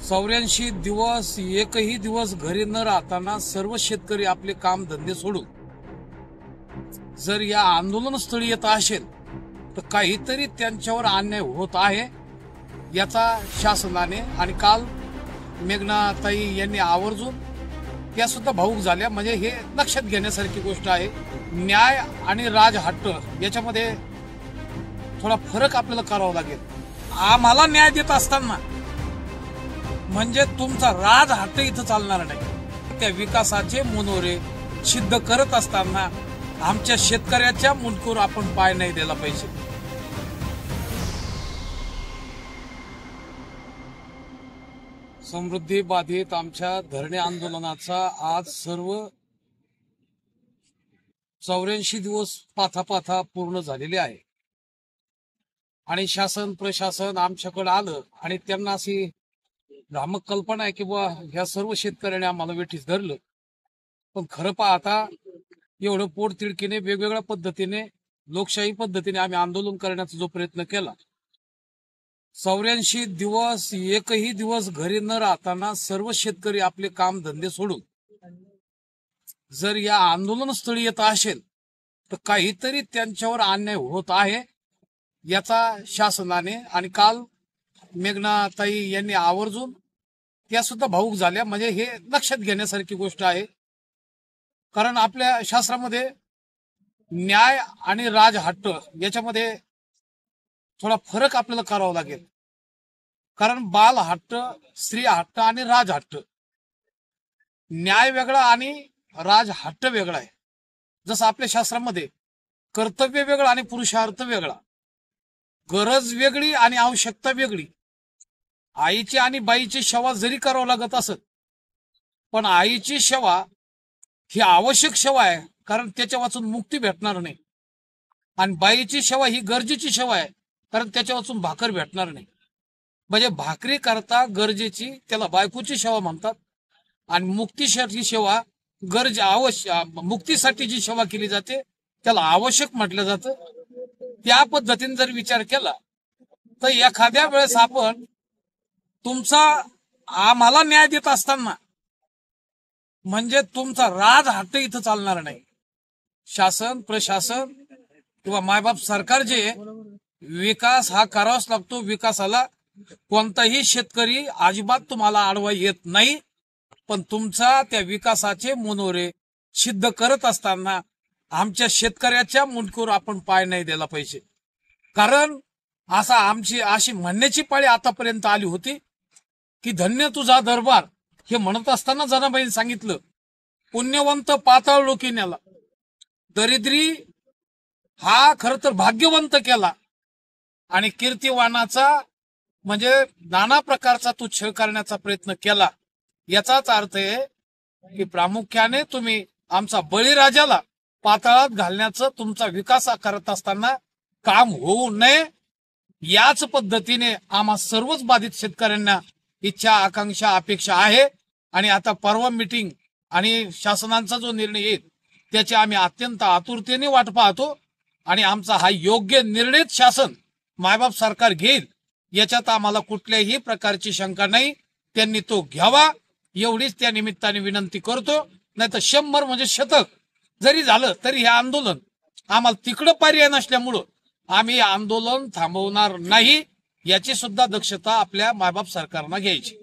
84 दिवस एकही दिवस घरी न राहताना सर्व शेतकरी आपले काम धंदे सोडून जर या आंदोलनस्थळी येत असेल तर काहीतरी त्यांच्यावर अन्याय होत आहे याचा शासनाने आणि काल मेघनाताई यांनी आवर्जून त्या सुद्धा भाऊक झाल्या। म्हणजे हे लक्षात घेण्यासारखी गोष्ट आहे। न्याय आणि राजहट्ट याच्यामध्ये थोडा फरक आपल्याला करावा लागेल। आम्हाला न्याय देत असताना म्हणजे तुमचा राजहट्ट इथं चालणार नाही। त्या विकासाचे मनोरे सिद्ध करत असताना आमच्या शेतकऱ्याच्या मुंडकोर आपण पाय नाही द्यायला पाहिजे। समृद्धी बाधित आमच्या धरणे आंदोलनाचा आज सर्व 84 दिवस पाथा पूर्ण झालेले आहे आणि शासन प्रशासन आमच्याकडे आलं आणि त्यांना अशी भ्रामक कल्पना आहे की बुवा ह्या सर्व शेतकऱ्यांनी आम्हाला वेठीस धरलं। पण खरं पाहता एवढं पोटतिडकीने वेगवेगळ्या पद्धतीने लोकशाही पद्धतीने आम्ही आंदोलन करण्याचा जो प्रयत्न केला, 84 दिवस एकही दिवस घरी न राहताना सर्व शेतकरी आपले काम धंदे सोडून जर या आंदोलनस्थळी येत असेल तर काहीतरी त्यांच्यावर अन्याय होत आहे याचा शासनाने आणि काल मेघनाताई यांनी आवर्जून त्या सुद्धा भाऊक झाल्या। म्हणजे हे लक्षात घेण्यासारखी गोष्ट आहे। कारण आपल्या शास्त्रामध्ये न्याय आणि राजहट्ट याच्यामध्ये थोडा फरक आपल्याला करावा लागेल। कारण बाल हट्ट, स्त्री हट्ट आणि राजहट्ट, न्याय वेगळा आणि राजहट्ट वेगळा आहे। जसं आपल्या शास्त्रामध्ये कर्तव्य वेगळं आणि पुरुषार्थ वेगळा, गरज वेगळी आणि आवश्यकता वेगळी। आईची आणि बाईची सेवा जरी करावं लागत असत पण आईची सेवा ही आवश्यक सेवा आहे, कारण त्याच्या वाचून मुक्ती भेटणार नाही। आणि बाईची सेवा ही गरजेची सेवा आहे, कारण त्याच्या वाचून भाकर भेटणार नाही। म्हणजे भाकरी करता गरजेची त्याला बायकोची सेवा म्हणतात आणि मुक्तीसाठी सेवा मुक्तीसाठी जी सेवा केली जाते त्याला आवश्यक म्हटलं जातं। त्या पद्धतीने जर विचार केला तर एखाद्या वेळेस आपण तुमचा आम्हाला न्याय देत असताना म्हणजे तुमचा राजहट्ट इथं चालणार नाही। शासन प्रशासन किंवा मायबाप सरकार जे विकास हा करावाच लागतो। विकासाला कोणताही शेतकरी अजिबात तुम्हाला अडवा येत नाही, पण तुमचा त्या विकासाचे मनोरे सिद्ध करत असताना आमच्या शेतकऱ्याच्या मुंडकोर आपण पाय नाही द्यायला पाहिजे। कारण आमची अशी म्हणण्याची पाळी आतापर्यंत आली होती की धन्य तुझा दरबार हे म्हणत असताना जनाबाईंनी सांगितलं, पुण्यवंत पाताळ लोकी नेला, दरिद्री हा खर तर भाग्यवंत केला आणि कीर्तिवानाचा म्हणजे नाना प्रकारचा तू छळ करण्याचा प्रयत्न केला। याचाच अर्थ आहे की प्रामुख्याने तुम्ही आमचा बळीराजाला पाताळात घालण्याचं तुमचा विकास करत असताना काम होऊ नये याच पद्धतीने आम्हा सर्वच बाधित शेतकऱ्यांना इच्छा आकांक्षा अपेक्षा आहे। आणि आता परवा मीटिंग आणि शासनाचा जो निर्णय येईल त्याची आम्ही अत्यंत आतुरतेने वाट पाहतो आणि आमचा हा योग्य निर्णय शासन मायबाप सरकार घेईल याच्यात आम्हाला कुठल्याही प्रकारची शंका नाही। त्यांनी तो घ्यावा एवढीच त्या निमित्ताने विनंती करतो। नाही तर 100 म्हणजे शतक जरी झालं तरी हे आंदोलन आम्हाला तिकडं पर्याय नसल्यामुळं आम्ही आंदोलन थांबवणार नाही, याची सुद्धा दक्षता आपल्या मायबाप सरकारनं घ्यायची।